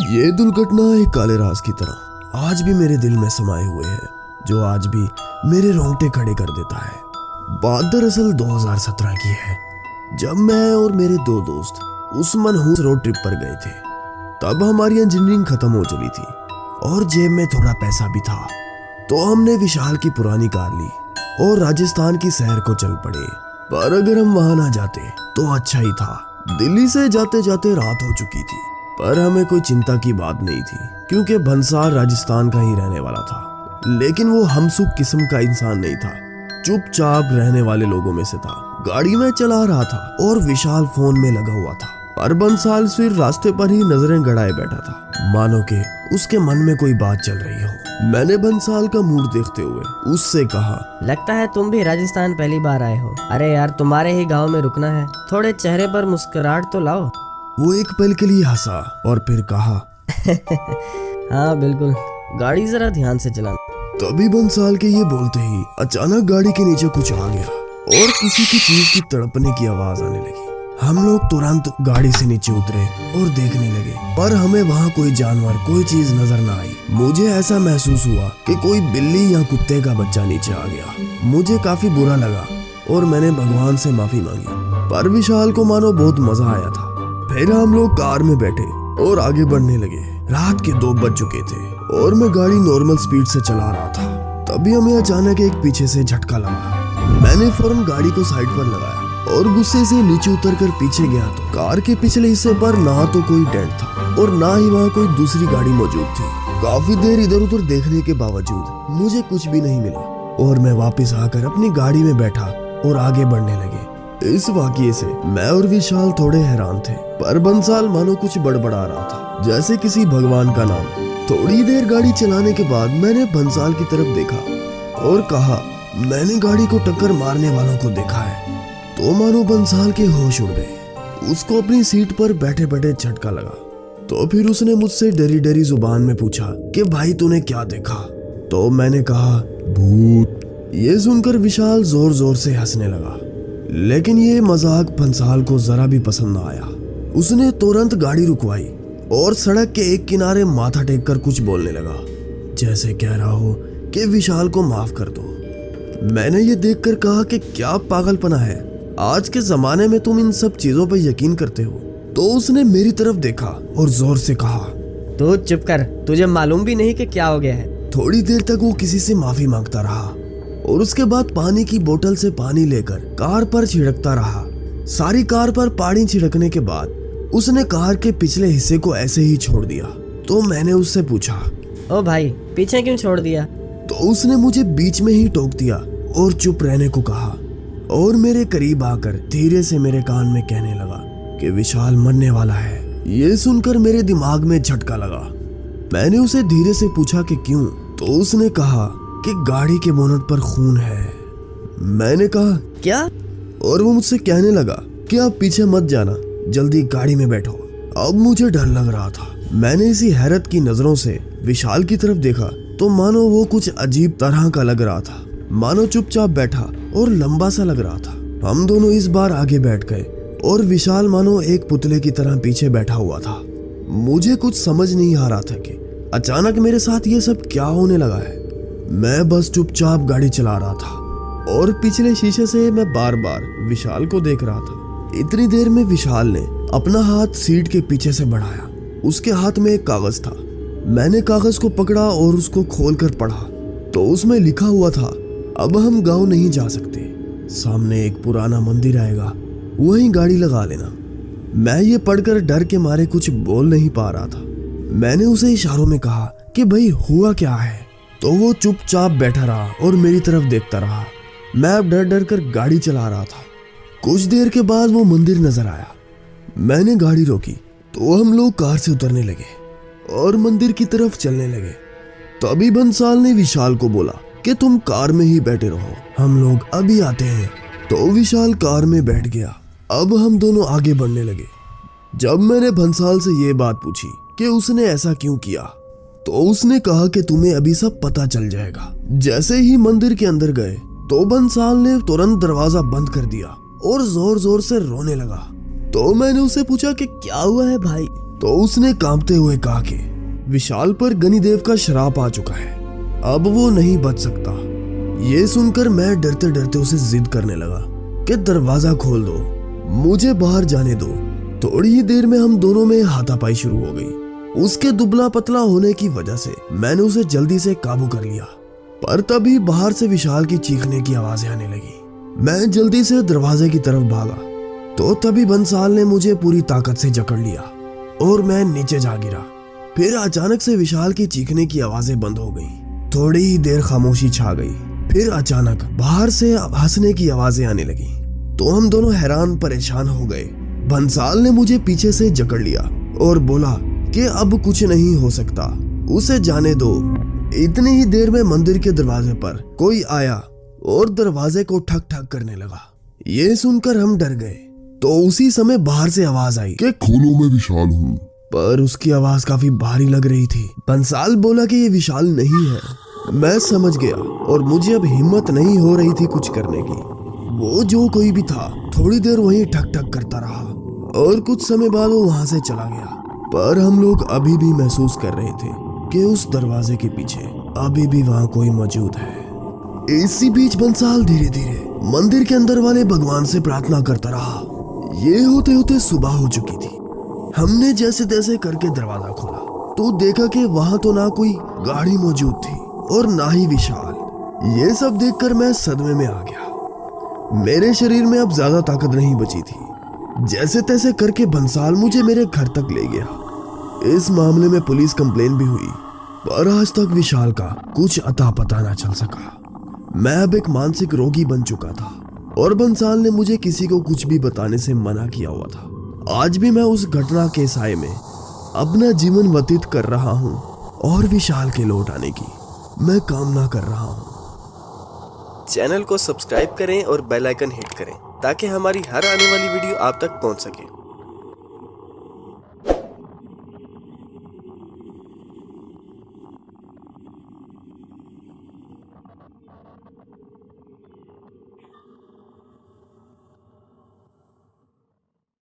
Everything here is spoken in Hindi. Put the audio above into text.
ये दुर्घटना एक काले राज की तरह आज भी मेरे दिल में समाये हुए है, जो आज भी मेरे रोंगटे खड़े कर देता है। बात दरअसल 2017 की है, जब मैं और मेरे दो दोस्त उस मनहूस रोड ट्रिप पर गए थे। तब हमारी इंजीनियरिंग खत्म हो चली थी और जेब में थोड़ा पैसा भी था, तो हमने विशाल की पुरानी कार ली और राजस्थान की शहर को चल पड़े। पर अगर हम वहां ना जाते तो अच्छा ही था। दिल्ली से जाते जाते रात हो चुकी थी, पर हमें कोई चिंता की बात नहीं थी, क्योंकि भंसाल राजस्थान का ही रहने वाला था। लेकिन वो हमसुख किस्म का इंसान नहीं था, चुपचाप रहने वाले लोगों में से था। गाड़ी में चला रहा था और विशाल फोन में लगा हुआ था, पर बंसाल फिर रास्ते पर ही नजरें गड़ाए बैठा था, मानो के उसके मन में कोई बात चल रही हो। मैंने बंसाल का मूड देखते हुए उससे कहा, लगता है तुम भी राजस्थान पहली बार आए हो। अरे यार, तुम्हारे ही गांव में रुकना है, थोड़े चेहरे पर मुस्कुराहट तो लाओ। वो एक पल के लिए हंसा और फिर कहा, हाँ बिल्कुल, गाड़ी जरा ध्यान से चलाना। तभी बंसाल के ये बोलते ही अचानक गाड़ी के नीचे कुछ आ गया और किसी की चीज की तड़पने की आवाज आने लगी। हम लोग तुरंत गाड़ी से नीचे उतरे और देखने लगे, पर हमें वहाँ कोई जानवर, कोई चीज नजर न आई। मुझे ऐसा महसूस हुआ कि कोई बिल्ली या कुत्ते का बच्चा नीचे आ गया। मुझे काफी बुरा लगा और मैंने भगवान से माफी मांगी, पर विशाल को मानो बहुत मजा आया था। फिर हम लोग कार में बैठे और आगे बढ़ने लगे। रात के 2 बज चुके थे और मैं गाड़ी नॉर्मल स्पीड से चला रहा था। तभी हमें अचानक एक पीछे से झटका लगा। मैंने फौरन गाड़ी को साइड पर लगाया और गुस्से से नीचे उतरकर पीछे गया तो कार के पिछले हिस्से पर ना तो कोई डेंट था और ना ही वहाँ कोई दूसरी गाड़ी मौजूद थी। काफी देर इधर उधर देखने के बावजूद मुझे कुछ भी नहीं मिला और मैं वापस आकर अपनी गाड़ी में बैठा और आगे बढ़ने लगे। इस वाकये से मैं और विशाल थोड़े हैरान थे, पर बंसाल मानो कुछ बड़बड़ा रहा था, जैसे किसी भगवान का नाम। थोड़ी देर गाड़ी चलाने के बाद मैंने बंसाल की तरफ देखा और कहा, मैंने गाड़ी को टक्कर मारने वालों को देखा है। तो मानो बंसाल के होश उड़ गए। उसको अपनी सीट पर बैठे बैठे झटका लगा। तो फिर उसने मुझसे डरी डरी जुबान में पूछा कि भाई तूने क्या देखा? तो मैंने कहा, भूत। ये सुनकर विशाल जोर जोर से हंसने लगा, लेकिन ये मजाक बंसाल को जरा भी पसंद न आया। उसने तुरंत गाड़ी रुकवाई और सड़क के एक किनारे माथा टेक कर कुछ बोलने लगा, जैसे कह रहा हो कि विशाल को माफ कर दो। मैंने ये देखकर कहा कि क्या पागलपना है, आज के जमाने में तुम इन सब चीजों पर यकीन करते हो? तो उसने मेरी तरफ देखा और जोर से कहा, तू चुप कर, तुझे मालूम भी नहीं कि क्या हो गया है। थोड़ी देर तक वो किसी से माफी मांगता रहा और उसके बाद पानी की बोतल से पानी लेकर कार पर छिड़कता रहा। सारी कार पर पानी छिड़कने के बाद उसने कार के पिछले हिस्से को ऐसे ही छोड़ दिया। तो मैंने उससे पूछा, ओ भाई, पीछे क्यों छोड़ दिया? तो उसने मुझे बीच में ही टोक दिया और चुप रहने को कहा और मेरे करीब आकर धीरे से मेरे कान में कहने लगा कि विशाल मरने वाला है। ये सुनकर मेरे दिमाग में झटका लगा। मैंने उसे धीरे से पूछा कि क्यों? तो उसने कहा कि गाड़ी के बोनट पर खून है। मैंने कहा, क्या? और वो मुझसे कहने लगा कि आप पीछे मत जाना, जल्दी गाड़ी में बैठो। अब मुझे डर लग रहा था। मैंने इसी हैरत की नजरों से विशाल की तरफ देखा तो मानो वो कुछ अजीब तरह का लग रहा था, मानो चुपचाप बैठा और लंबा सा लग रहा था। हम दोनों इस बार आगे बैठ गए और विशाल मानो एक पुतले की तरह पीछे बैठा हुआ था। मुझे कुछ समझ नहीं आ रहा था कि अचानक मेरे साथ ये सब क्या होने लगा है। मैं बस चुपचाप गाड़ी चला रहा था और पिछले शीशे से मैं बार बार विशाल को देख रहा था। इतनी देर में विशाल ने अपना हाथ सीट के पीछे से बढ़ाया। उसके हाथ में एक कागज था। मैंने कागज को पकड़ा और उसको खोलकर पढ़ा तो उसमें लिखा हुआ था, अब हम गांव नहीं जा सकते, सामने एक पुराना मंदिर आएगा, वहीं गाड़ी लगा लेना। मैं ये पढ़कर डर के मारे कुछ बोल नहीं पा रहा था। मैंने उसे इशारों में कहा कि भाई हुआ क्या है? तो वो चुपचाप बैठा रहा और मेरी तरफ देखता रहा। मैं अब डर डर कर गाड़ी चला रहा था। कुछ देर के बाद वो मंदिर नजर आया। मैंने गाड़ी रोकी तो हम लोग कार से उतरने लगे और मंदिर की तरफ चलने लगे। तभी बंसाल ने विशाल को बोला कि तुम कार में ही बैठे रहो, हम लोग अभी आते हैं। तो विशाल कार में बैठ गया। अब हम दोनों आगे बढ़ने लगे। जब मैंने बंसाल से ये बात पूछी कि उसने ऐसा क्यों किया, तो उसने कहा कि तुम्हें अभी सब पता चल जाएगा। जैसे ही मंदिर के अंदर गए तो बंसाल ने तुरंत दरवाजा बंद कर दिया और जोर जोर से रोने लगा। तो मैंने उसे पूछा कि क्या हुआ है भाई? तो उसने कांपते हुए कहा कि विशाल पर गनिदेव का श्राप आ चुका है, अब वो नहीं बच सकता। ये सुनकर मैं डरते डरते उसे जिद करने लगा कि दरवाजा खोल दो, मुझे बाहर जाने दो। थोड़ी ही देर में हम दोनों में हाथापाई शुरू हो गई। उसके दुबला पतला होने की वजह से मैंने उसे जल्दी से काबू कर लिया, पर तभी बाहर से विशाल की चीखने की आवाजें आने लगी। मैं जल्दी से दरवाजे की तरफ भागा तो तभी बंसाल ने मुझे पूरी ताकत से जकड़ लिया और मैं नीचे जा गिरा। फिर अचानक से विशाल की चीखने की आवाजें बंद हो गई। थोड़ी ही देर खामोशी छा गई। फिर अचानक बाहर से हंसने की आवाजें आने लगी तो हम दोनों हैरान परेशान हो गए। बंसाल ने मुझे पीछे से जकड़ लिया और बोला कि अब कुछ नहीं हो सकता, उसे जाने दो। इतनी ही देर में मंदिर के दरवाजे पर कोई आया और दरवाजे को ठक ठक करने लगा। ये सुनकर हम डर गए तो उसी समय बाहर से आवाज आई कि खोलो, मैं विशाल हूँ। पर उसकी आवाज काफी भारी लग रही थी। बंसाल बोला कि ये विशाल नहीं है। मैं समझ गया और मुझे अब हिम्मत नहीं हो रही थी कुछ करने की। वो जो कोई भी था थोड़ी देर वहीं ठक ठक करता रहा और कुछ समय बाद वो वहां से चला गया। पर हम लोग अभी भी महसूस कर रहे थे कि उस दरवाजे के पीछे अभी भी वहां कोई मौजूद है। इसी बीच बंसाल धीरे धीरे मंदिर के अंदर वाले भगवान से प्रार्थना करता रहा। ये होते होते सुबह हो चुकी थी। हमने जैसे तैसे करके दरवाजा खोला तो देखा कि वहां तो ना कोई गाड़ी मौजूद थी और ना ही विशाल। ये सब देखकर मैं सदमे में आ गया। मेरे शरीर में अब ज्यादा ताकत नहीं बची थी। जैसे तैसे करके बंसाल मुझे मेरे घर तक ले गया। इस मामले में पुलिस कंप्लेन भी हुई, पर आज तक विशाल का कुछ अता पता ना चल सका। मैं अब एक मानसिक रोगी बन चुका था और बंसाल ने मुझे किसी को कुछ भी बताने से मना किया हुआ था। आज भी मैं उस घटना के साए में अपना जीवन व्यतीत कर रहा हूँ और विशाल के लौट आने की मैं कामना कर रहा हूँ। चैनल को सब्सक्राइब करें और बेल आइकन हिट करें ताकि हमारी हर आने वाली वीडियो आप तक पहुंच सके।